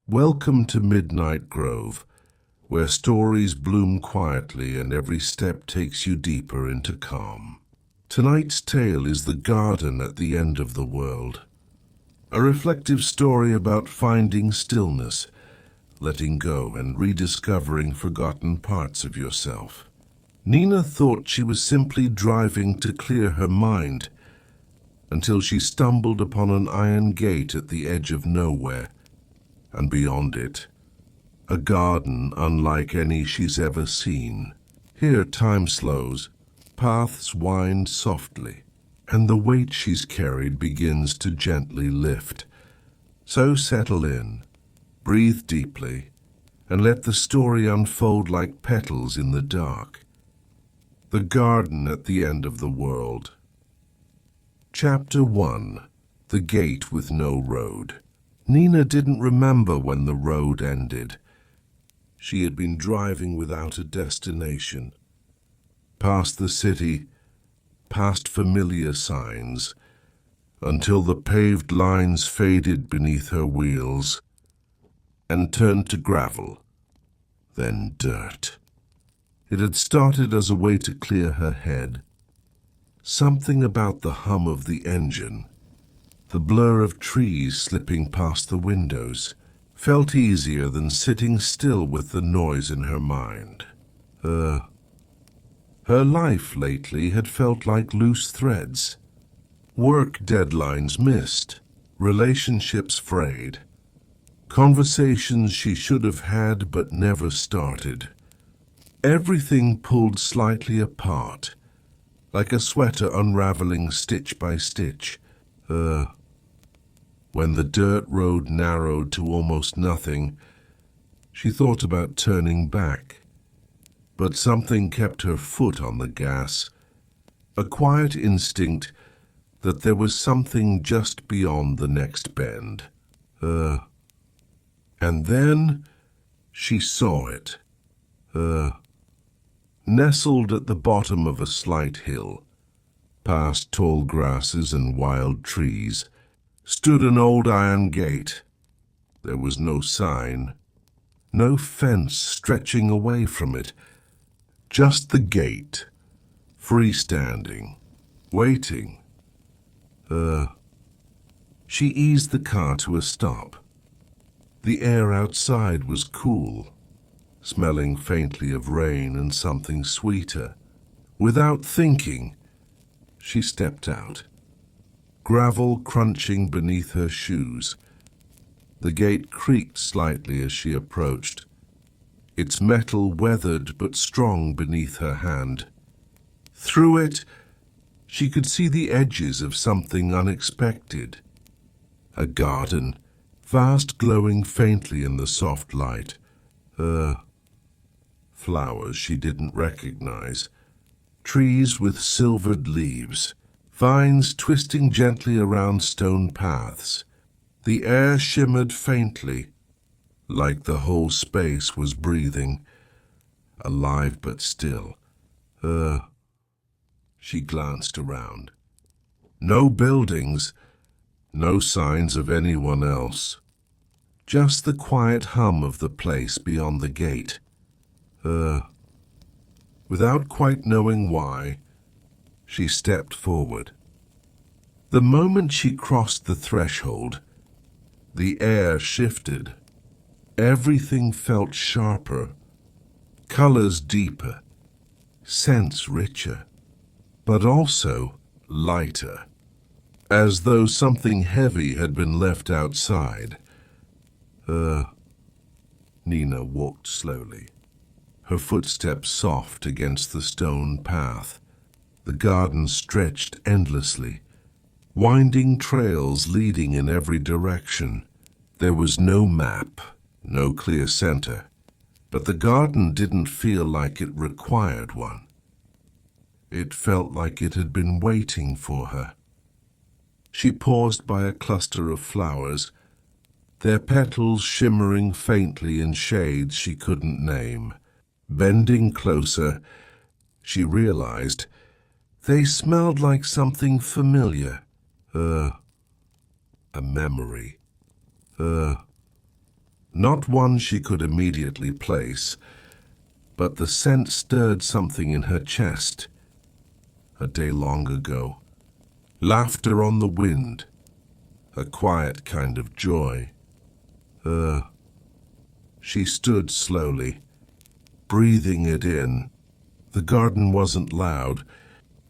Welcome to Midnight Grove, where stories bloom quietly and every step takes you deeper into calm. Tonight's tale is The Garden at the End of the World, a reflective story about finding stillness, letting go, and rediscovering forgotten parts of yourself. Nina thought she was simply driving to clear her mind until she stumbled upon an iron gate at the edge of nowhere, and beyond it, a garden unlike any she's ever seen. Here time slows, paths wind softly, and the weight she's carried begins to gently lift. So settle in, breathe deeply, and let the story unfold like petals in the dark. The Garden at the End of the World. Chapter 1. The Gate with No Road. Nina didn't remember when the road ended. She had been driving without a destination, past the city, past familiar signs, until the paved lines faded beneath her wheels and turned to gravel, then dirt. It had started as a way to clear her head. Something about the hum of the engine, the blur of trees slipping past the windows, felt easier than sitting still with the noise in her mind. Her life lately had felt like loose threads. Work deadlines missed, relationships frayed, conversations she should have had but never started. Everything pulled slightly apart, like a sweater unraveling stitch by stitch. When the dirt road narrowed to almost nothing, she thought about turning back, but something kept her foot on the gas, a quiet instinct that there was something just beyond the next bend. And then she saw it. Nestled at the bottom of a slight hill, past tall grasses and wild trees, stood an old iron gate. There was no sign, no fence stretching away from it, just the gate, freestanding, waiting. She eased the car to a stop. The air outside was cool, smelling faintly of rain and something sweeter. Without thinking, she stepped out, gravel crunching beneath her shoes. The gate creaked slightly as she approached, its metal weathered but strong beneath her hand. Through it, she could see the edges of something unexpected. A garden, vast, glowing faintly in the soft light. Flowers she didn't recognize, trees with silvered leaves, vines twisting gently around stone paths. The air shimmered faintly, like the whole space was breathing, alive but still. She glanced around. No buildings, no signs of anyone else. Just the quiet hum of the place beyond the gate. Without quite knowing why, she stepped forward. The moment she crossed the threshold, the air shifted. Everything felt sharper, colors deeper, scents richer, but also lighter, as though something heavy had been left outside. Nina walked slowly, her footsteps soft against the stone path. The garden stretched endlessly, winding trails leading in every direction. There was no map, no clear center, but the garden didn't feel like it required one. It felt like it had been waiting for her. She paused by a cluster of flowers, their petals shimmering faintly in shades she couldn't name. Bending closer, she realized they smelled like something familiar. A memory. Not one she could immediately place, but the scent stirred something in her chest. A day long ago. Laughter on the wind. A quiet kind of joy. She stood slowly, breathing it in. The garden wasn't loud.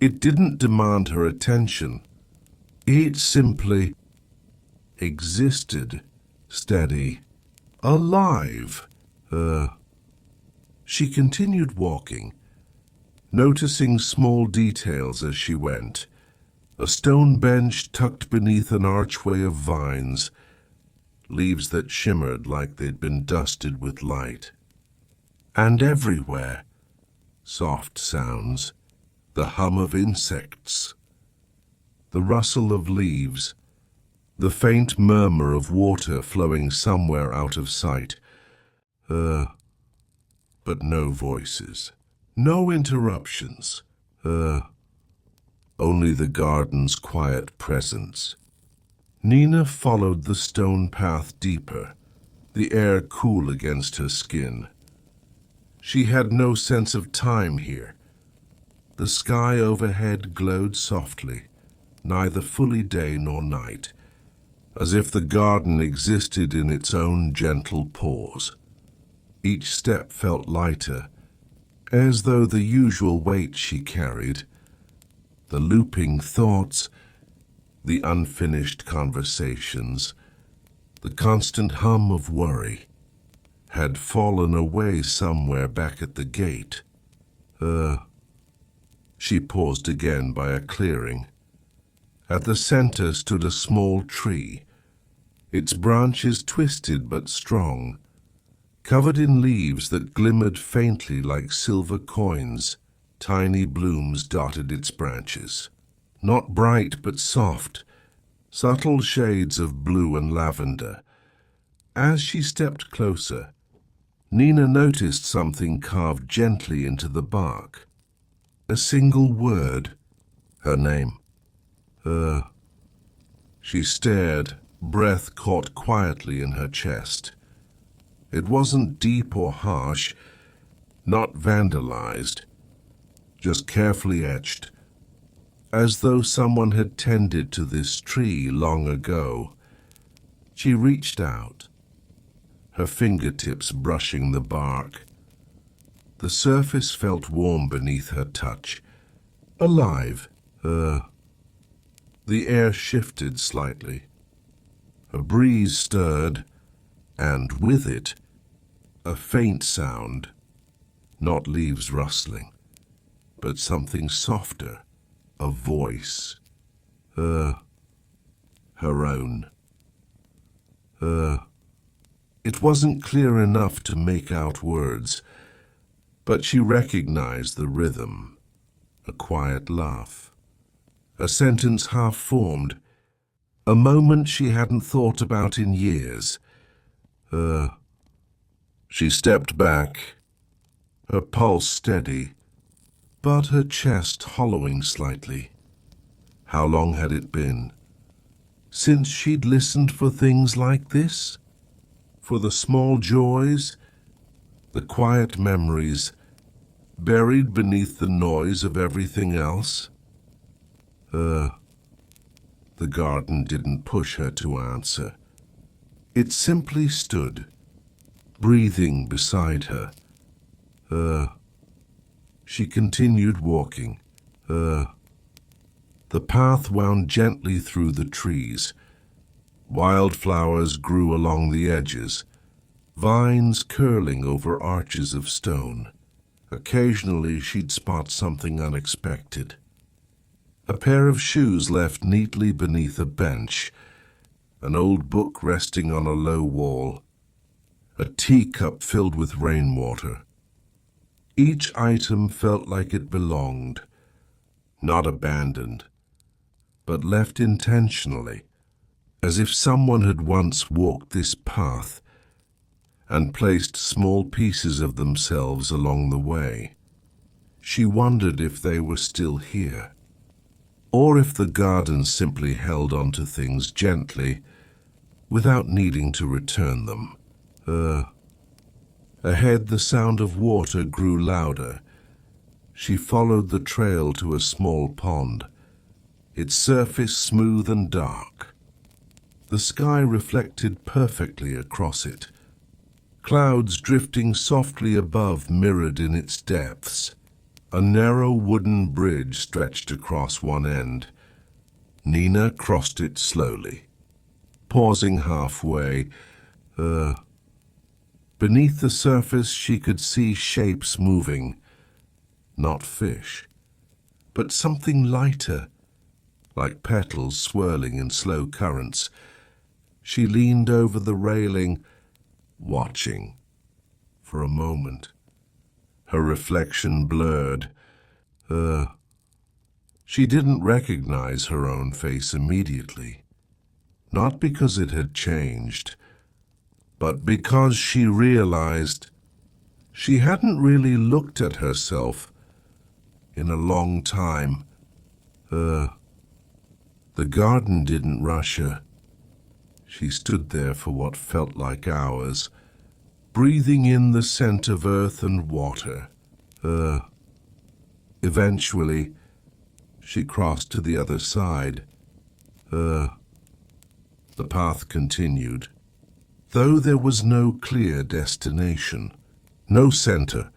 It didn't demand her attention. It simply existed, steady, alive. She continued walking, noticing small details as she went. A stone bench tucked beneath an archway of vines, leaves that shimmered like they'd been dusted with light. And everywhere, soft sounds, the hum of insects, the rustle of leaves, the faint murmur of water flowing somewhere out of sight. But no voices, no interruptions. Only the garden's quiet presence. Nina followed the stone path deeper, the air cool against her skin. She had no sense of time here. The sky overhead glowed softly, neither fully day nor night, as if the garden existed in its own gentle pause. Each step felt lighter, as though the usual weight she carried, the looping thoughts, the unfinished conversations, the constant hum of worry, had fallen away somewhere back at the gate. She paused again by a clearing. At the center stood a small tree, its branches twisted but strong, covered in leaves that glimmered faintly like silver coins. Tiny blooms dotted its branches, not bright but soft, subtle shades of blue and lavender. As she stepped closer, Nina noticed something carved gently into the bark. A single word, her name. She stared, breath caught quietly in her chest. It wasn't deep or harsh, not vandalized, just carefully etched, as though someone had tended to this tree long ago. She reached out, her fingertips brushing the bark. The surface felt warm beneath her touch, alive. The air shifted slightly. A breeze stirred, and with it, a faint sound, not leaves rustling, but something softer, a voice. Her own. It wasn't clear enough to make out words, but she recognized the rhythm, a quiet laugh, a sentence half-formed, a moment she hadn't thought about in years. She stepped back, her pulse steady, but her chest hollowing slightly. How long had it been since she'd listened for things like this? For the small joys, the quiet memories, buried beneath the noise of everything else? The garden didn't push her to answer. It simply stood, breathing beside her. She continued walking. The path wound gently through the trees. Wildflowers grew along the edges, vines curling over arches of stone. Occasionally she'd spot something unexpected. A pair of shoes left neatly beneath a bench, an old book resting on a low wall, a teacup filled with rainwater. Each item felt like it belonged, not abandoned, but left intentionally, as if someone had once walked this path and placed small pieces of themselves along the way. She wondered if they were still here, or if the garden simply held on to things gently without needing to return them. Ahead, the sound of water grew louder. She followed the trail to a small pond, its surface smooth and dark. The sky reflected perfectly across it. Clouds drifting softly above mirrored in its depths. A narrow wooden bridge stretched across one end. Nina crossed it slowly, pausing halfway. Beneath the surface she could see shapes moving. Not fish, but something lighter, like petals swirling in slow currents. She leaned over the railing, watching. For a moment, her reflection blurred. She didn't recognize her own face immediately. Not because it had changed, but because she realized she hadn't really looked at herself in a long time. The garden didn't rush her. She stood there for what felt like hours, breathing in the scent of earth and water. Eventually, she crossed to the other side. The path continued, though there was no clear destination, no center,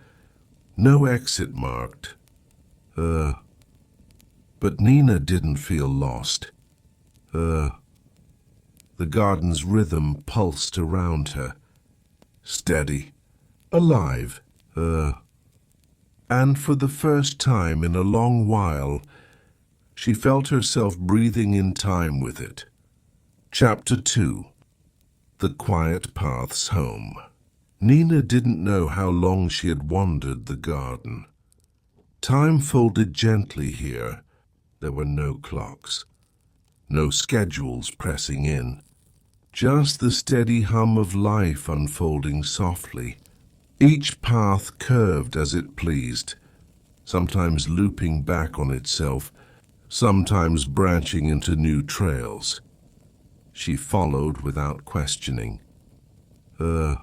no exit marked. But Nina didn't feel lost. The garden's rhythm pulsed around her, steady, alive. And for the first time in a long while, she felt herself breathing in time with it. Chapter 2. The Quiet Paths Home. Nina didn't know how long she had wandered the garden. Time folded gently here. There were no clocks, no schedules pressing in, just the steady hum of life unfolding softly. Each path curved as it pleased, sometimes looping back on itself, sometimes branching into new trails. She followed without questioning. The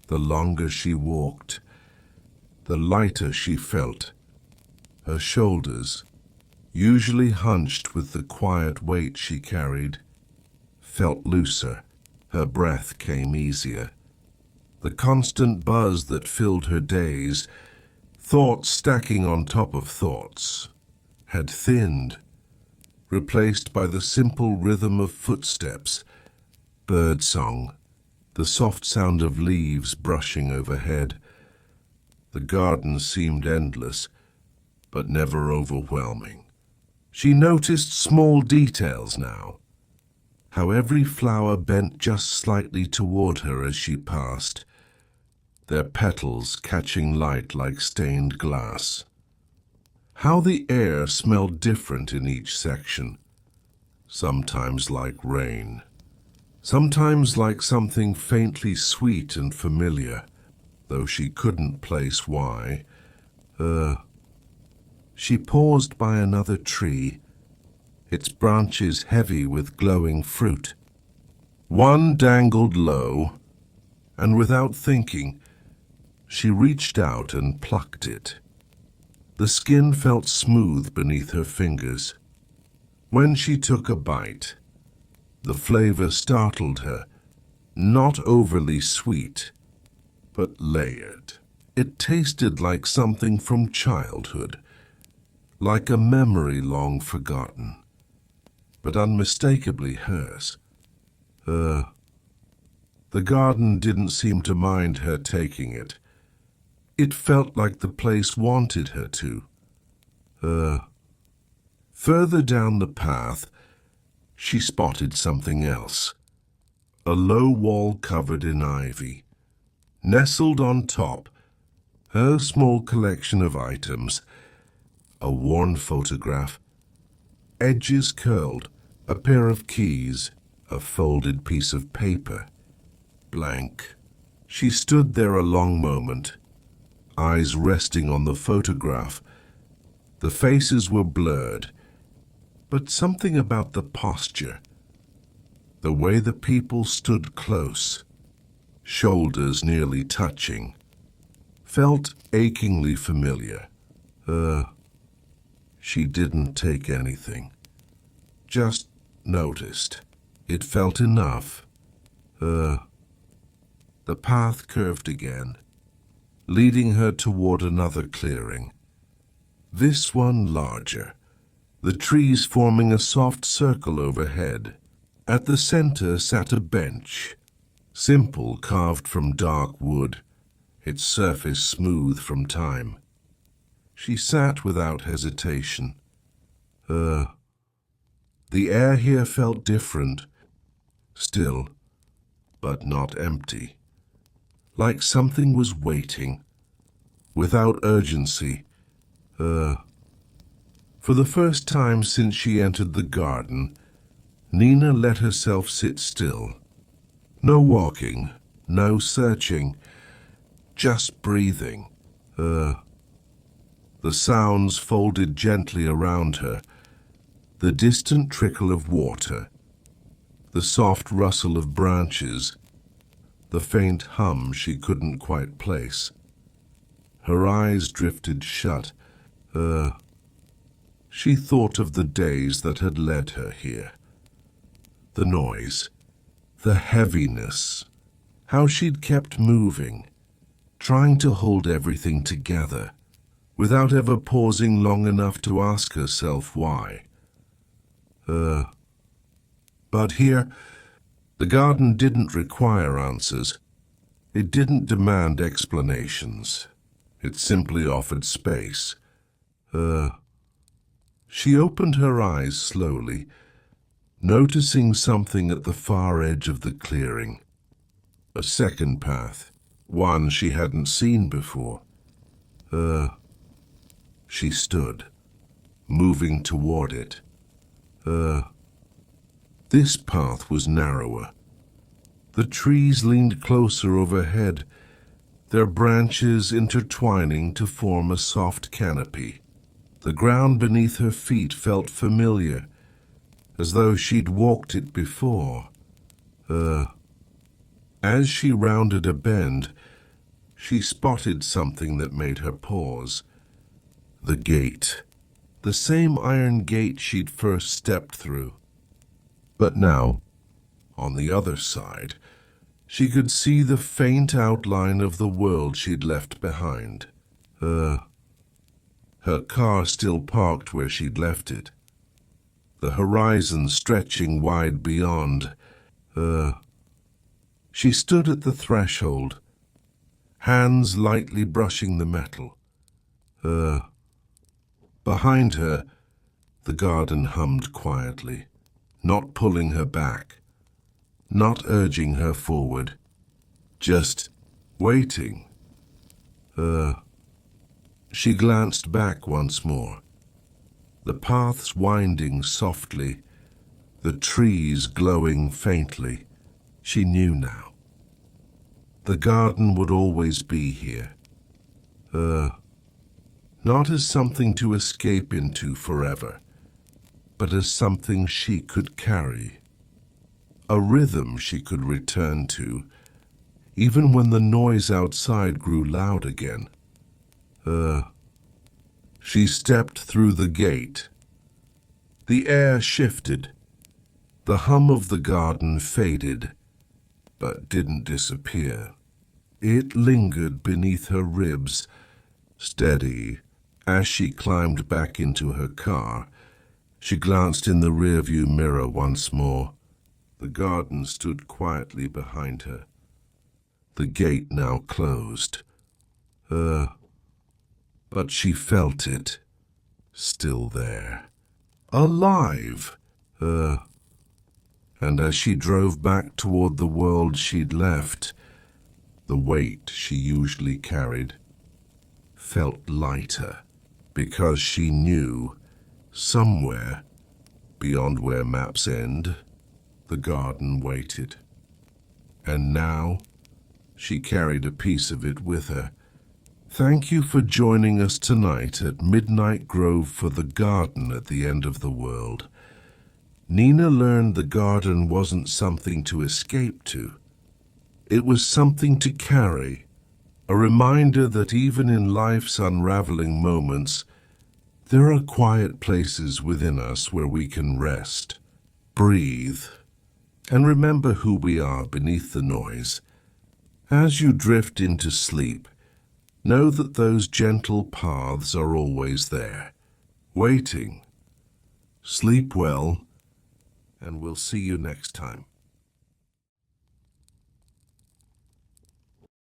longer she walked, the lighter she felt. Her shoulders, usually hunched with the quiet weight she carried, felt looser. Her breath came easier. The constant buzz that filled her days, thoughts stacking on top of thoughts, had thinned, replaced by the simple rhythm of footsteps, birdsong, the soft sound of leaves brushing overhead. The garden seemed endless, but never overwhelming. She noticed small details now, how every flower bent just slightly toward her as she passed, their petals catching light like stained glass. How the air smelled different in each section, sometimes like rain, sometimes like something faintly sweet and familiar, though she couldn't place why. She paused by another tree, its branches heavy with glowing fruit. One dangled low, and without thinking, she reached out and plucked it. The skin felt smooth beneath her fingers. When she took a bite, the flavor startled her, not overly sweet, but layered. It tasted like something from childhood, like a memory long forgotten, but unmistakably hers. The garden didn't seem to mind her taking it. It felt like the place wanted her to. Further down the path, she spotted something else. A low wall covered in ivy. Nestled on top, her small collection of items, a worn photograph, edges curled, a pair of keys, a folded piece of paper. Blank. She stood there a long moment, eyes resting on the photograph. The faces were blurred, but something about the posture, the way the people stood close, shoulders nearly touching, felt achingly familiar. She didn't take anything, just noticed. It felt enough. The path curved again, leading her toward another clearing. This one larger, the trees forming a soft circle overhead. At the center sat a bench, simple, carved from dark wood, its surface smooth from time. She sat without hesitation. The air here felt different, still, but not empty. Like something was waiting, without urgency. For the first time since she entered the garden, Nina let herself sit still. No walking, no searching, just breathing. The sounds folded gently around her, the distant trickle of water, the soft rustle of branches, the faint hum she couldn't quite place. Her eyes drifted shut. She thought of the days that had led her here. The noise, the heaviness, how she'd kept moving, trying to hold everything together, without ever pausing long enough to ask herself why. But here, the garden didn't require answers. It didn't demand explanations. It simply offered space. She opened her eyes slowly, noticing something at the far edge of the clearing. A second path, one she hadn't seen before. She stood, moving toward it. This path was narrower. The trees leaned closer overhead, their branches intertwining to form a soft canopy. The ground beneath her feet felt familiar, as though she'd walked it before. As she rounded a bend, she spotted something that made her pause. The gate. The same iron gate she'd first stepped through. But now, on the other side, she could see the faint outline of the world she'd left behind. Her car still parked where she'd left it, the horizon stretching wide beyond. She stood at the threshold, hands lightly brushing the metal. Behind her, the garden hummed quietly, not pulling her back, not urging her forward, just waiting. She glanced back once more, the paths winding softly, the trees glowing faintly. She knew now. The garden would always be here. Not as something to escape into forever, but as something she could carry. A rhythm she could return to, even when the noise outside grew loud again. She stepped through the gate. The air shifted. The hum of the garden faded, but didn't disappear. It lingered beneath her ribs, steady. As she climbed back into her car, she glanced in the rearview mirror once more. The garden stood quietly behind her, the gate now closed. But she felt it, still there, alive. And as she drove back toward the world she'd left, the weight she usually carried felt lighter, because she knew, somewhere, beyond where maps end, the garden waited. And now, she carried a piece of it with her. Thank you for joining us tonight at Midnight Grove for the garden at the end of the world. Nina learned the garden wasn't something to escape to. It was something to carry, a reminder that even in life's unraveling moments, there are quiet places within us where we can rest, breathe, and remember who we are beneath the noise. As you drift into sleep, know that those gentle paths are always there, waiting. Sleep well, and we'll see you next time.